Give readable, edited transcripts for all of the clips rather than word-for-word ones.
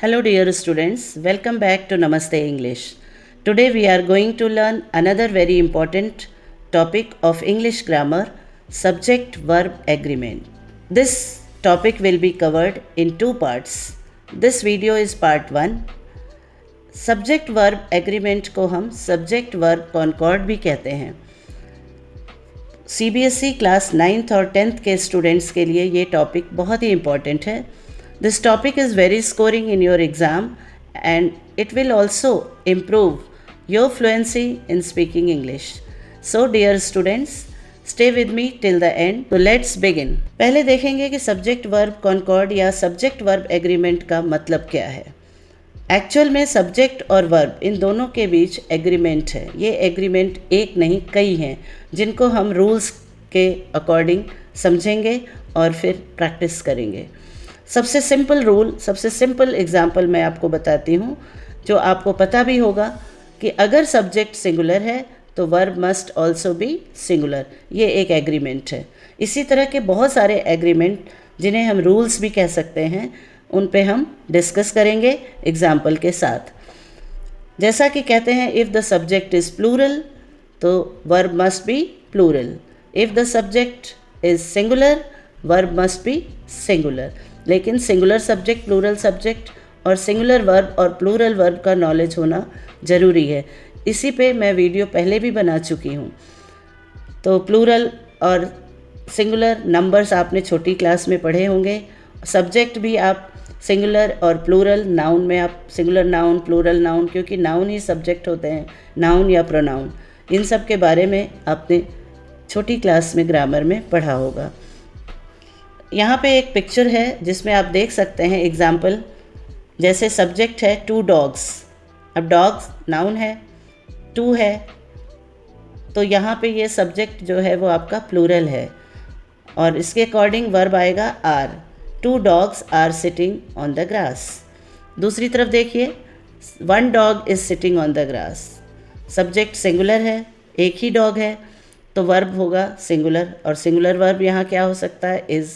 Hello dear students, welcome back to Namaste English. Today we are going to learn another very important topic of English grammar, subject verb agreement. This topic will be covered in two parts. This video is part 1. Subject verb agreement को हम subject verb Concord भी कहते हैं। CBSE class 9th और 10th के students के लिए ये टॉपिक बहुत ही इम्पॉर्टेंट है। This topic is very scoring in your exam and it will also improve your fluency in speaking English. So dear students, stay with me till the end. तो let's begin. पहले देखेंगे कि subject verb concord या subject verb agreement का मतलब क्या है। Actual में सब्जेक्ट और वर्ब इन दोनों के बीच एग्रीमेंट है। ये एग्रीमेंट एक नहीं कई हैं जिनको हम रूल्स के अकॉर्डिंग समझेंगे और फिर प्रैक्टिस करेंगे। सबसे सिंपल रूल, सबसे सिंपल एग्जांपल मैं आपको बताती हूँ जो आपको पता भी होगा कि अगर सब्जेक्ट सिंगुलर है तो verb must also be singular. ये एक एग्रीमेंट है। इसी तरह के बहुत सारे एग्रीमेंट जिन्हें हम रूल्स भी कह सकते हैं उन पे हम डिस्कस करेंगे एग्जाम्पल के साथ। जैसा कि कहते हैं if the subject is plural तो verb must be plural, if the subject is singular verb must be singular. लेकिन सिंगुलर सब्जेक्ट, प्लूरल सब्जेक्ट और सिंगुलर वर्ब और प्लूरल वर्ब का नॉलेज होना ज़रूरी है। इसी पे मैं वीडियो पहले भी बना चुकी हूँ। तो प्लूरल और सिंगुलर नंबर्स आपने छोटी क्लास में पढ़े होंगे। सब्जेक्ट भी आप सिंगुलर और प्लूरल, नाउन में आप सिंगुलर नाउन, प्लूरल नाउन, क्योंकि नाउन ही सब्जेक्ट होते हैं, नाउन या प्रोनाउन, इन सब के बारे में आपने छोटी क्लास में ग्रामर में पढ़ा होगा। यहाँ पे एक पिक्चर है जिसमें आप देख सकते हैं एग्जाम्पल। जैसे सब्जेक्ट है 2 डॉग्स। अब डॉग्स नाउन है, 2 है, तो यहाँ पे ये सब्जेक्ट जो है वो आपका प्लूरल है और इसके अकॉर्डिंग वर्ब आएगा are. 2 dogs are sitting on the grass। दूसरी तरफ देखिए 1 dog is sitting on the grass। Subject singular है, एक ही डॉग है, तो वर्ब होगा सिंगुलर और सिंगुलर वर्ब यहाँ क्या हो सकता है, is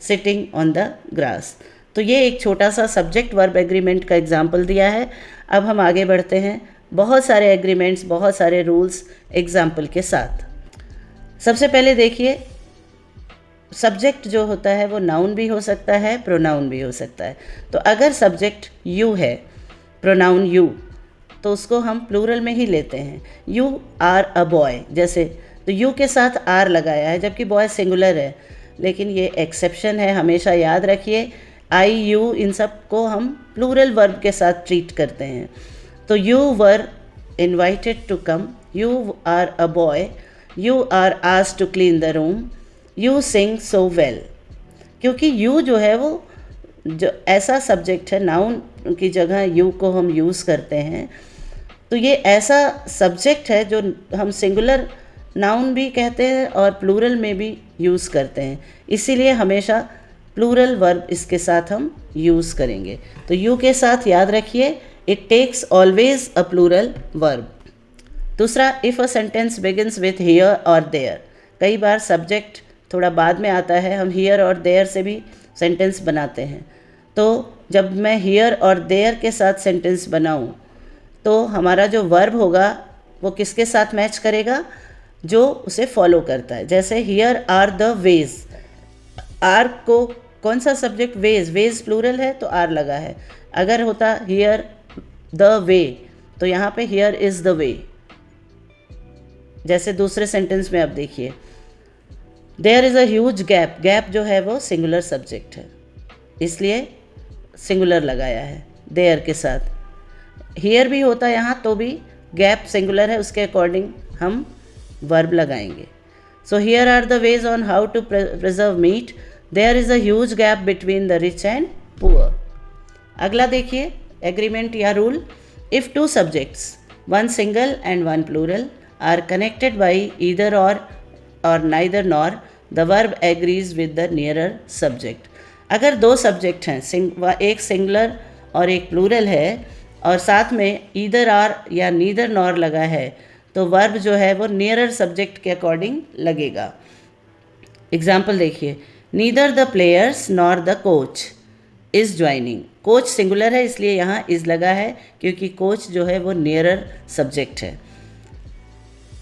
sitting on the grass. तो ये एक छोटा सा सब्जेक्ट वर्ब एग्रीमेंट का एग्जाम्पल दिया है। अब हम आगे बढ़ते हैं बहुत सारे एग्रीमेंट्स, बहुत सारे रूल्स एग्जाम्पल के साथ। सबसे पहले देखिए सब्जेक्ट जो होता है वो नाउन भी हो सकता है, प्रोनाउन भी हो सकता है। तो अगर सब्जेक्ट यू है, प्रोनाउन यू, तो उसको हम प्लूरल में ही लेते हैं। यू आर अ बॉय, जैसे तो यू के साथ आर लगाया है जबकि बॉय सिंगुलर है, लेकिन ये एक्सेप्शन है, हमेशा याद रखिए। आई, यू, इन सब को हम प्लूरल वर्ब के साथ ट्रीट करते हैं। तो you were invited to come, you are a boy, you are asked to clean the room, you sing so well. क्योंकि यू जो है वो जो ऐसा सब्जेक्ट है, नाउन की जगह यू को हम यूज़ करते हैं, तो ये ऐसा सब्जेक्ट है जो हम सिंगुलर नाउन भी कहते हैं और प्लूरल में भी यूज़ करते हैं। इसीलिए हमेशा प्लूरल वर्ब इसके साथ हम यूज़ करेंगे। तो यू के साथ याद रखिए it takes always a plural verb. दूसरा, if a sentence begins with here or there. कई बार सब्जेक्ट थोड़ा बाद में आता है, हम हियर और देयर से भी सेंटेंस बनाते हैं। तो जब मैं हियर और देयर के साथ सेंटेंस बनाऊं तो हमारा जो वर्ब होगा वो किसके साथ मैच करेगा, जो उसे फॉलो करता है। जैसे here are the ways, are को कौन सा सब्जेक्ट, वेज, वेज प्लूरल है तो आर लगा है। अगर होता हियर द वे तो यहाँ पे हियर इज़ द वे। जैसे दूसरे सेंटेंस में आप देखिए there is a huge gap, gap जो है वो सिंगुलर सब्जेक्ट है इसलिए सिंगुलर लगाया है देयर के साथ। हियर भी होता है यहाँ तो भी गैप सिंगुलर है, उसके अकॉर्डिंग हम वर्ब लगाएंगे। So here are the ways on how to preserve meat, there is a huge gap between the rich and poor. अगला देखिए एग्रीमेंट या rule. If 2 subjects, 1 single and 1 plural, are connected by either or neither nor, the verb agrees with the nearer subject. अगर 2 subject हैं, एक singular और एक plural है और साथ में ईदर आर या नीदर नॉर लगा है, तो वर्ब जो है वो नियरर सब्जेक्ट के अकॉर्डिंग लगेगा। एग्जाम्पल देखिए, neither the players nor the coach is joining. Coach singular है इसलिए यहाँ इज़ लगा है, क्योंकि कोच जो है वो नियरर सब्जेक्ट है।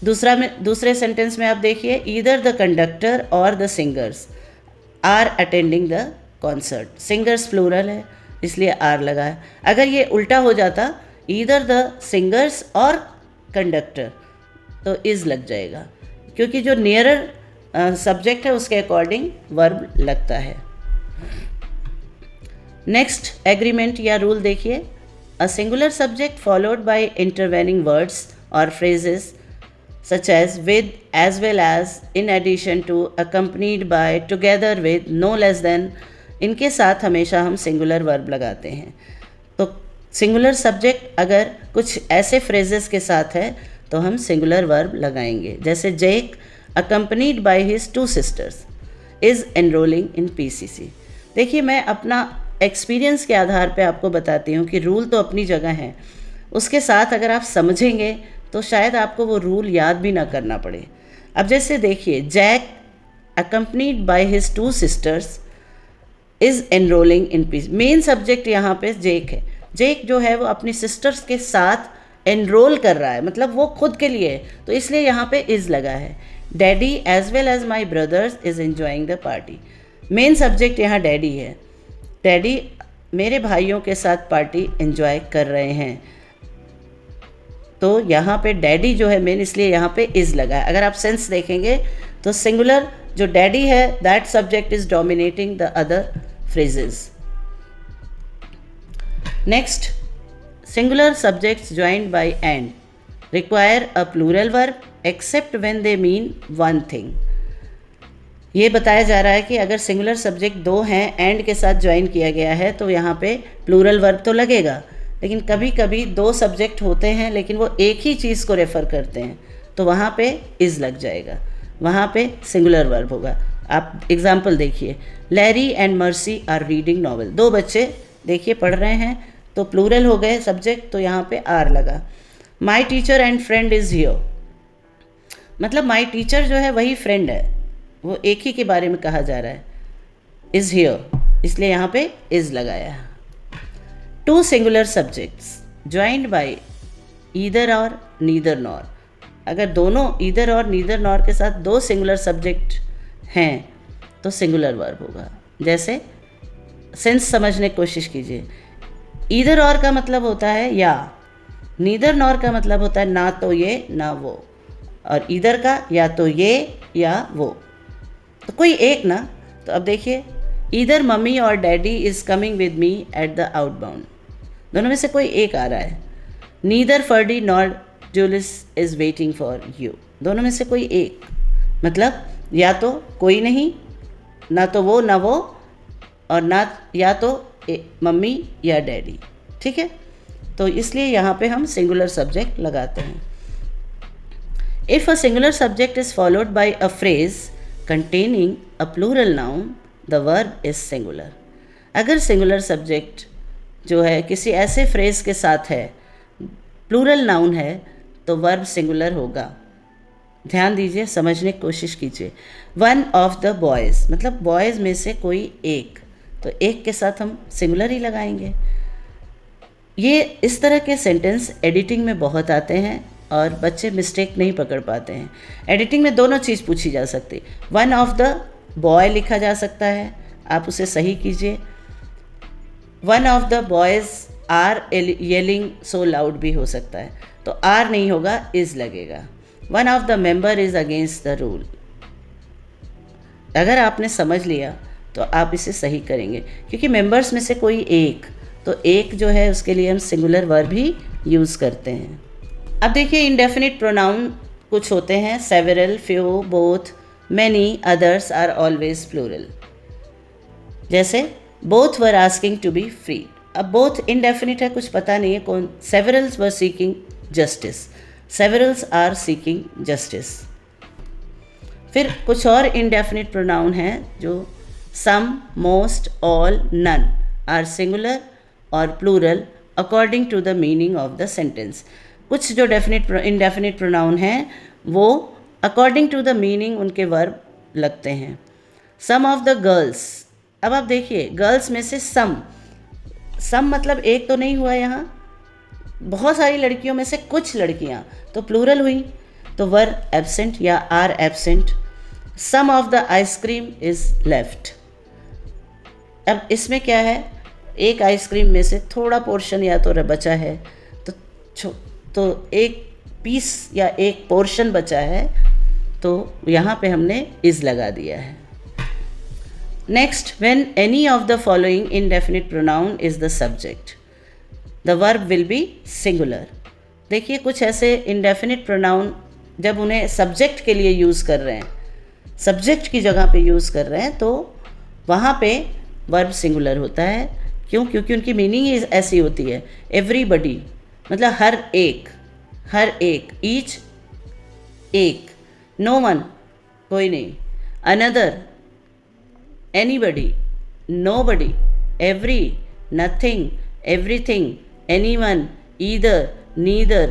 दूसरे सेंटेंस में आप देखिए, ईदर द कंडक्टर और the singers are attending the concert. Singers plural है इसलिए आर लगा है। अगर ये उल्टा हो जाता, ईदर द सिंगर्स और कंडक्टर, तो इज़ लग जाएगा, क्योंकि जो नियरर सब्जेक्ट है उसके अकॉर्डिंग वर्ब लगता है। नेक्स्ट एग्रीमेंट या रूल देखिए, अ singular subject followed by intervening words और phrases such as with, as well as, in addition to, accompanied by, together with, no less than, इनके साथ हमेशा हम सिंगुलर वर्ब लगाते हैं। तो सिंगुलर सब्जेक्ट अगर कुछ ऐसे फ्रेजेस के साथ है तो हम सिंगुलर वर्ब लगाएंगे, जैसे जेक accompanied by his 2 sisters is enrolling in PCC। देखिए, मैं अपना एक्सपीरियंस के आधार पे आपको बताती हूँ कि रूल तो अपनी जगह है, उसके साथ अगर आप समझेंगे तो शायद आपको वो रूल याद भी ना करना पड़े। अब जैसे देखिए, Jack accompanied by his 2 sisters is enrolling in peace. Main subject यहाँ पे जेक है। जेक जो है वो अपनी सिस्टर्स के साथ एनरोल कर रहा है, मतलब वो खुद के लिए है, तो इसलिए यहाँ पे इज़ लगा है। Daddy as well as my brothers is enjoying the party. Main subject यहाँ डैडी है। डैडी मेरे भाइयों के साथ पार्टी एंजॉय कर रहे हैं, तो यहाँ पे डैडी जो है मेन, इसलिए यहाँ पे इज़ लगा है। अगर आप सेंस देखेंगे तो सिंगुलर जो डैडी है, that subject is dominating the other phrases. Next, singular subjects joined by and require a plural verb except when they mean one thing. ये बताया जा रहा है कि अगर सिंगुलर सब्जेक्ट 2 हैं, एंड के साथ ज्वाइन किया गया है, तो यहाँ पे प्लूरल वर्ब तो लगेगा, लेकिन कभी कभी 2 सब्जेक्ट होते हैं लेकिन वो एक ही चीज़ को रेफ़र करते हैं, तो वहाँ पे इज़ लग जाएगा, वहाँ पे सिंगुलर वर्ब होगा। आप एग्जाम्पल देखिए, Larry and Mercy are reading novel. 2 बच्चे देखिए पढ़ रहे हैं, तो प्लूरल हो गए सब्जेक्ट, तो यहाँ पे आर लगा। My teacher and friend is here, मतलब माई टीचर जो है वही फ्रेंड है, वो एक ही के बारे में कहा जा रहा है। इज़ हियर, इसलिए यहाँ पे इज़ लगाया। 2 singular subjects joined bye either और नीदर नॉर। अगर दोनों ईदर और नीदर नॉर के साथ 2 सिंगुलर सब्जेक्ट हैं तो सिंगुलर वर्ब होगा। जैसे सेंस समझने की कोशिश कीजिए, ईदर और का मतलब होता है या, नीदर नॉर का मतलब होता है ना तो ये ना वो, और ईदर का या तो ये या वो, तो कोई एक ना। तो अब देखिए, either mummy or daddy is coming with me at the outbound, दोनों में से कोई एक आ रहा है। Neither Ferdi nor Julis is waiting for you, दोनों में से कोई एक, मतलब या तो कोई नहीं, ना तो वो ना वो, और ना या तो मम्मी या डैडी, ठीक है। तो इसलिए यहाँ पे हम सिंगुलर सब्जेक्ट लगाते हैं। If a singular subject is followed by a phrase containing a plural noun the verb is singular. अगर सिंगुलर सब्जेक्ट जो है किसी ऐसे फ्रेज के साथ है, प्लूरल नाउन है, तो वर्ब सिंगुलर होगा। ध्यान दीजिए, समझने की कोशिश कीजिए। वन ऑफ द बॉयज़, मतलब बॉयज़ में से कोई एक, तो एक के साथ हम सिंगुलर ही लगाएंगे। ये इस तरह के सेंटेंस एडिटिंग में बहुत आते हैं और बच्चे मिस्टेक नहीं पकड़ पाते हैं। एडिटिंग में दोनों चीज़ पूछी जा सकती, वन ऑफ द बॉय लिखा जा सकता है, आप उसे सही कीजिए। One of the boys are yelling so loud भी हो सकता है, तो आर नहीं होगा, इज़ लगेगा। One of the member is against the rule. अगर आपने समझ लिया तो आप इसे सही करेंगे, क्योंकि मेंबर्स में से कोई एक, तो एक जो है उसके लिए हम सिंगुलर वर्ब ही यूज़ करते हैं। अब देखिए, इंडेफिनिट प्रोनाउन कुछ होते हैं, several, few, both, many, others are always plural. जैसे both were asking to be free. अब बोथ इनडेफिनिट है, कुछ पता नहीं है कौन। Severals were seeking justice, severals are seeking justice. फिर कुछ और इनडेफिनिट प्रोनाउन हैं जो some, most, all, none are singular or plural according to the meaning of the sentence. कुछ जो इनडेफिनिट प्रोनाउन हैं वो अकॉर्डिंग टू द मीनिंग उनके वर्ब लगते हैं। सम ऑफ द गर्ल्स, अब आप देखिए, गर्ल्स में से सम, सम मतलब एक तो नहीं हुआ यहाँ, बहुत सारी लड़कियों में से कुछ लड़कियाँ, तो प्लूरल हुई, तो वर एब्सेंट या are absent. Some of the ice cream is left. अब इसमें क्या है, एक आइसक्रीम में से थोड़ा पोर्शन या तो बचा है, तो एक पीस या एक पोर्शन बचा है, तो यहाँ पे हमने इज लगा दिया है। Next, when any of the following indefinite pronoun is the subject, the verb will be singular. देखिए कुछ ऐसे इनडेफिनिट प्रोनाउन जब उन्हें सब्जेक्ट के लिए यूज़ कर रहे हैं, सब्जेक्ट की जगह पे यूज़ कर रहे हैं, तो वहाँ पे वर्ब सिंगुलर होता है। क्यों? क्योंकि उनकी मीनिंग ऐसी होती है, एवरीबडी मतलब हर एक, ईच एक, नो वन कोई नहीं, another anybody, nobody, every, nothing, everything, anyone, either, neither,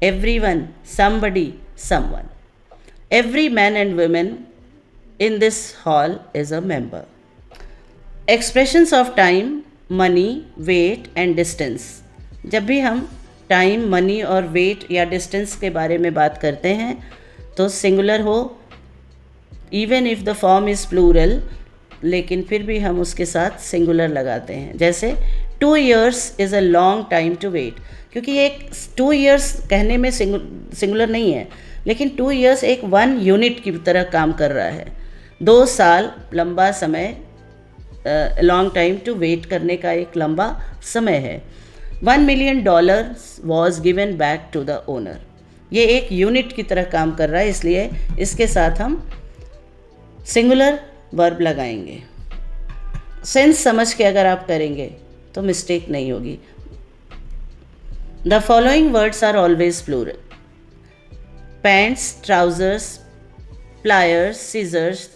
everyone, somebody, someone. Every man and woman in this hall is a member. Expressions of time, money, weight and distance. जब भी हम time, money और weight या distance के बारे में बात करते हैं तो सिंगुलर हो, even if the form is plural, लेकिन फिर भी हम उसके साथ सिंगुलर लगाते हैं। जैसे 2 years is a long time to wait, क्योंकि एक 2 years कहने में सिंगुलर नहीं है, लेकिन 2 years एक 1 यूनिट की तरह काम कर रहा है। 2 साल लंबा समय, लॉन्ग टाइम टू वेट करने का एक लंबा समय है। $1 million was given back to the owner, ये एक यूनिट की तरह काम कर रहा है, इसलिए इसके साथ हम सिंगुलर वर्ब लगाएंगे। सेंस समझ के अगर आप करेंगे तो मिस्टेक नहीं होगी। The following words are always plural, pants, trousers, pliers, scissors,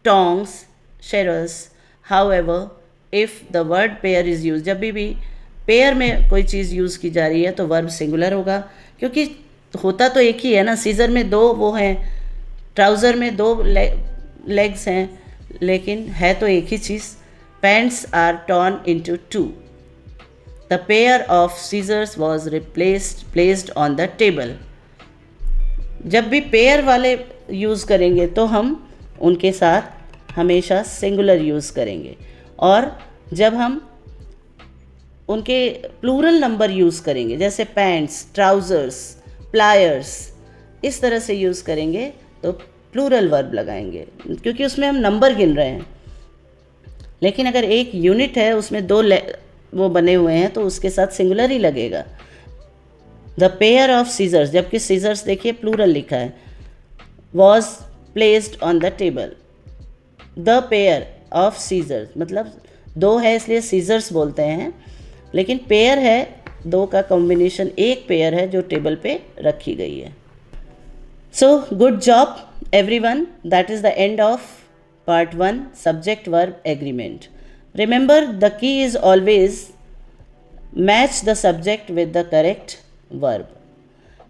tongs, shears. However if the word pair is use, जब भी पेयर में कोई चीज़ यूज़ की जा रही है तो वर्ब सिंगुलर होगा, क्योंकि होता तो एक ही है ना। सीजर में 2 वो हैं, ट्राउज़र में 2 लेग्स हैं, लेकिन है तो एक ही चीज़। Pants are torn into 2. The pair of scissors was placed on the table. जब भी पेयर वाले यूज़ करेंगे तो हम उनके साथ हमेशा सिंगुलर यूज़ करेंगे, और जब हम उनके प्लूरल नंबर यूज़ करेंगे, जैसे पैंट्स, ट्राउज़र्स, प्लायर्स, इस तरह से यूज़ करेंगे तो प्लूरल वर्ब लगाएंगे, क्योंकि उसमें हम नंबर गिन रहे हैं। लेकिन अगर एक यूनिट है, उसमें 2 वो बने हुए हैं, तो उसके साथ सिंगुलर ही लगेगा। द पेयर ऑफ सीजर्स, जबकि सीजर्स देखिए प्लूरल लिखा है, was placed on the table. The pair of scissors मतलब 2 है इसलिए सीजर्स बोलते हैं, लेकिन पेयर है 2 का कॉम्बिनेशन, एक पेयर है जो टेबल पे रखी गई है। So good job everyone, that is the end of part 1, subject verb agreement. Remember, the key is always match the subject with the correct verb.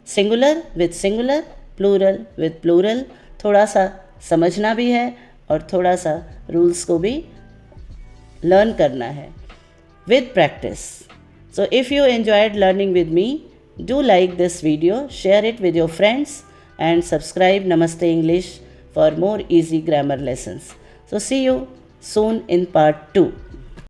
Singular with singular, plural with plural. थोड़ा सा समझना भी है और थोड़ा सा rules को भी लर्न करना है with practice. So if you enjoyed learning with me, do like this video, share it with your friends and subscribe Namaste English for more easy grammar lessons. So see you soon in part 2.